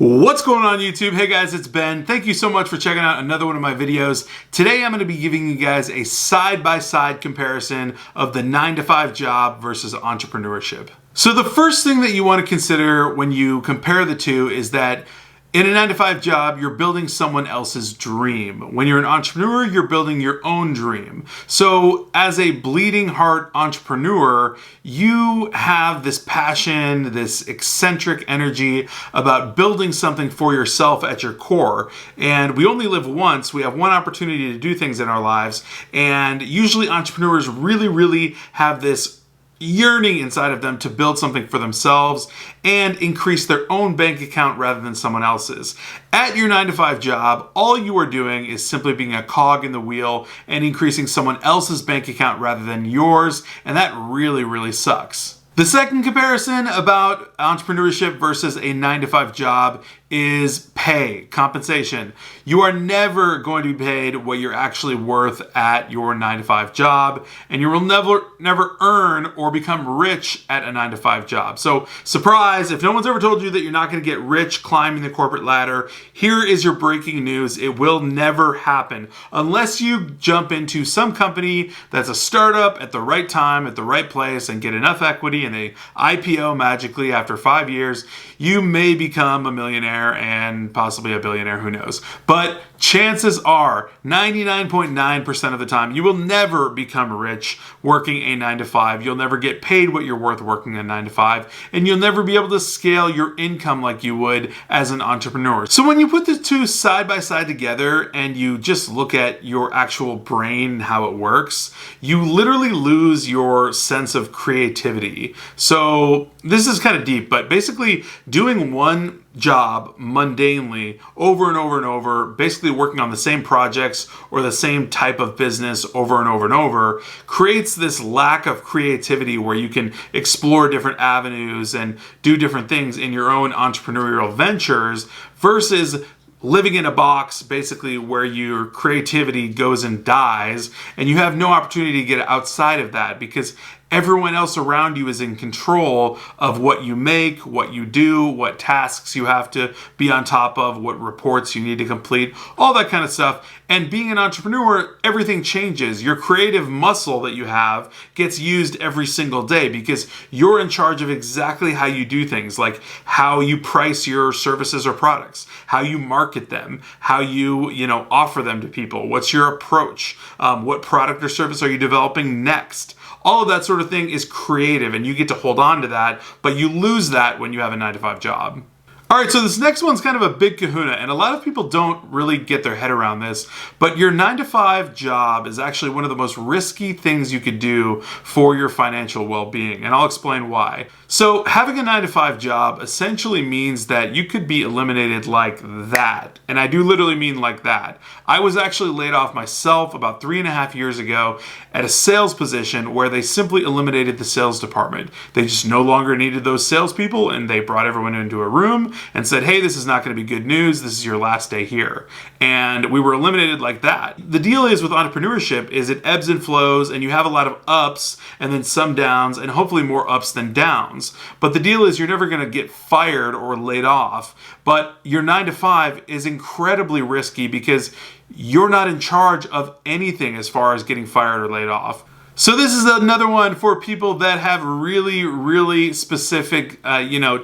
What's going on YouTube? Hey guys, it's Ben. Thank you so much for checking out another one of my videos. Today I'm going to be giving you guys a side-by-side comparison of the 9-to-5 job versus entrepreneurship. So the first thing that you want to consider when you compare the two is that in a 9-to-5 job, you're building someone else's dream. When you're an entrepreneur, you're building your own dream. So as a bleeding heart entrepreneur, you have this passion, this eccentric energy about building something for yourself at your core. And we only live once. We have one opportunity to do things in our lives. And usually entrepreneurs really have this yearning inside of them to build something for themselves and increase their own bank account rather than someone else's. At your 9-to-5 job, all you are doing is simply being a cog in the wheel and increasing someone else's bank account rather than yours, and that really sucks. The second comparison about entrepreneurship versus a 9-to-5 job is pay, compensation. You are never going to be paid what you're actually worth at your 9-to-5 job, and you will never earn or become rich at a 9-to-5 job. So surprise, if no one's ever told you that you're not going to get rich climbing the corporate ladder, here is your breaking news. It will never happen unless you jump into some company that's a startup at the right time, at the right place, and get enough equity and they IPO magically after 5 years. You may become a millionaire and possibly a billionaire, who knows. But chances are 99.9% of the time you will never become rich working a 9-to-5. You'll never get paid what you're worth working a 9-to-5, and you'll never be able to scale your income like you would as an entrepreneur. So when you put the two side by side together and you just look at your actual brain and how it works, you literally lose your sense of creativity. So this is kind of deep, but basically doing one job mundanely over and over, basically working on the same projects or the same type of business over and over, creates this lack of creativity where you can explore different avenues and do different things in your own entrepreneurial ventures versus living in a box, basically, where your creativity goes and dies, and you have no opportunity to get outside of that because everyone else around you is in control of what you make, what you do, what tasks you have to be on top of, what reports you need to complete, all that kind of stuff. And being an entrepreneur, everything changes. Your creative muscle that you have gets used every single day because you're in charge of exactly how you do things, like how you price your services or products, how you market them, how you offer them to people, what's your approach, what product or service are you developing next. All of that sort of thing is creative and you get to hold on to that, but you lose that when you have a 9-to-5 job. All right, so this next one's kind of a big kahuna, and a lot of people don't really get their head around this, but your 9-to-5 job is actually one of the most risky things you could do for your financial well-being, and I'll explain why. So having a 9-to-5 job essentially means that you could be eliminated like that, and I do literally mean like that. I was actually laid off myself about 3.5 years ago at a sales position where they simply eliminated the sales department. They just no longer needed those salespeople, and they brought everyone into a room and said, hey, this is not going to be good news. This is your last day here. And we were eliminated like that. The deal is with entrepreneurship is it ebbs and flows, and you have a lot of ups and then some downs, and hopefully more ups than downs. But the deal is you're never going to get fired or laid off. But your 9-to-5 is incredibly risky because you're not in charge of anything as far as getting fired or laid off. So this is another one for people that have really specific,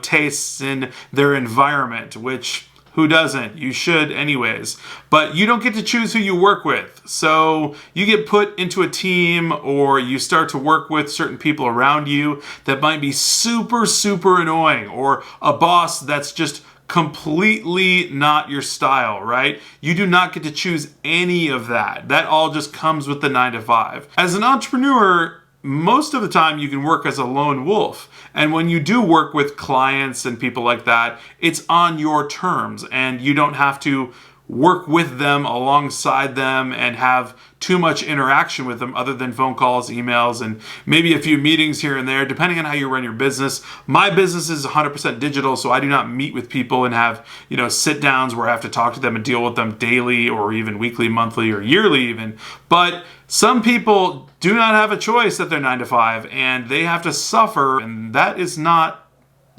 tastes in their environment, which who doesn't? You should anyways. But you don't get to choose who you work with. So you get put into a team or you start to work with certain people around you that might be super annoying, or a boss that's just completely not your style, right? You do not get to choose any of that. That all just comes with the 9-to-5. As an entrepreneur, most of the time you can work as a lone wolf. And when you do work with clients and people like that, it's on your terms and you don't have to work with them, alongside them, and have too much interaction with them other than phone calls, emails, and maybe a few meetings here and there, depending on how you run your business. My business is 100% digital, so I do not meet with people and have, sit downs where I have to talk to them and deal with them daily or even weekly, monthly, or yearly even. But some people do not have a choice at their 9-to-5 and they have to suffer, and that is not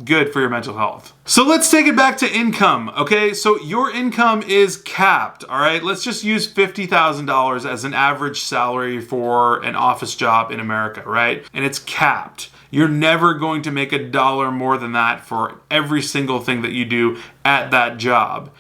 good for your mental health. So let's take it back to income, okay? So your income is capped, all right? Let's just use $50,000 as an average salary for an office job in America, right? And it's capped. You're never going to make $1 more than that for every single thing that you do at that job.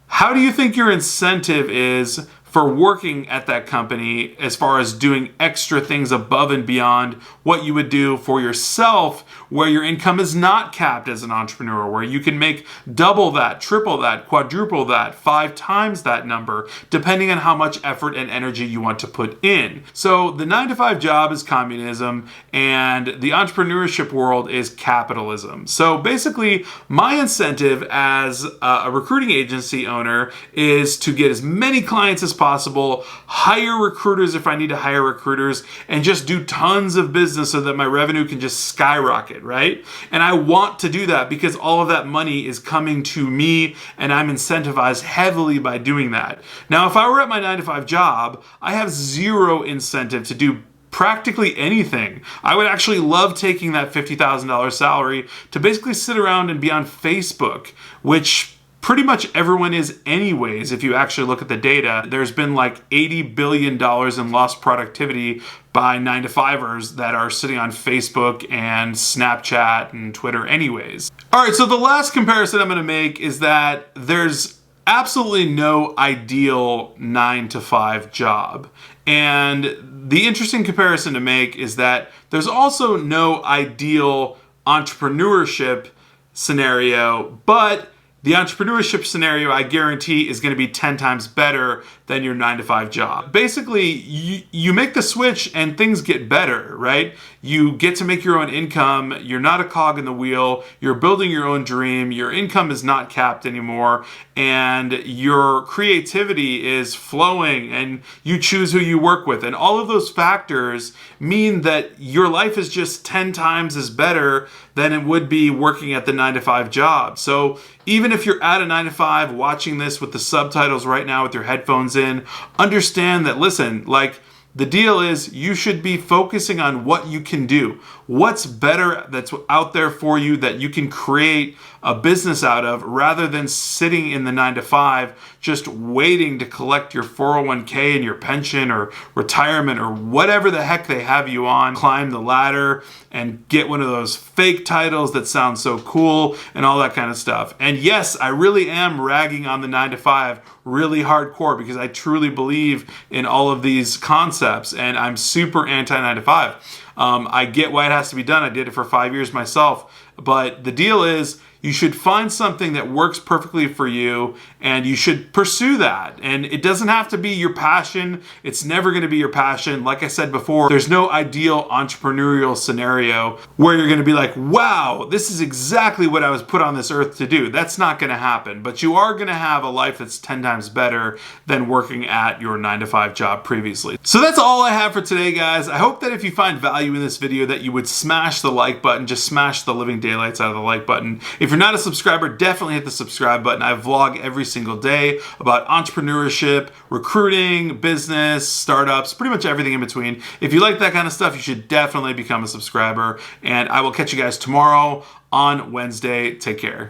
How do you think your incentive is for working at that company as far as doing extra things above and beyond what you would do for yourself, where your income is not capped as an entrepreneur, where you can make double that, triple that, quadruple that, 5 times that number, depending on how much effort and energy you want to put in. So the 9-to-5 job is communism, and the entrepreneurship world is capitalism. So basically, my incentive as a recruiting agency owner is to get as many clients as possible, hire recruiters if I need to hire recruiters, and just do tons of business so that my revenue can just skyrocket, right? And I want to do that because all of that money is coming to me and I'm incentivized heavily by doing that. Now, if I were at my 9-to-5 job, I have zero incentive to do practically anything. I would actually love taking that $50,000 salary to basically sit around and be on Facebook, which pretty much everyone is anyways. If you actually look at the data, there's been like $80 billion in lost productivity by 9-to-5ers that are sitting on Facebook and Snapchat and Twitter anyways. All right, so the last comparison I'm gonna make is that there's absolutely no ideal 9-to-5 job. And the interesting comparison to make is that there's also no ideal entrepreneurship scenario, but the entrepreneurship scenario, I guarantee, is going to be 10 times better than your 9-to-5 job. Basically, you make the switch and things get better, right? You get to make your own income. You're not a cog in the wheel. You're building your own dream. Your income is not capped anymore. And your creativity is flowing and you choose who you work with. And all of those factors mean that your life is just 10 times as better than it would be working at the 9-to-5 job. So even if you're at a 9-to-5 watching this with the subtitles right now with your headphones in, understand that, listen, like, the deal is you should be focusing on what you can do. What's better that's out there for you that you can create a business out of, rather than sitting in the 9-to-5 just waiting to collect your 401k and your pension or retirement or whatever the heck they have you on. Climb the ladder and get one of those fake titles that sound so cool and all that kind of stuff. And yes, I really am ragging on the 9-to-5 really hardcore because I truly believe in all of these concepts and I'm super anti 9-to-5. I get why it has to be done. I did it for 5 years myself. But the deal is, you should find something that works perfectly for you and you should pursue that. And it doesn't have to be your passion. It's never going to be your passion. Like I said before, there's no ideal entrepreneurial scenario where you're going to be like, wow, this is exactly what I was put on this earth to do. That's not going to happen. But you are going to have a life that's 10 times better than working at your 9-to-5 job previously. So that's all I have for today, guys. I hope that if you find value in this video that you would smash the like button, just smash the living daylights out of the like button. If you're not a subscriber, definitely hit the subscribe button. I vlog every single day about entrepreneurship, recruiting, business, startups, pretty much everything in between. If you like that kind of stuff, you should definitely become a subscriber. And I will catch you guys tomorrow on Wednesday. Take care.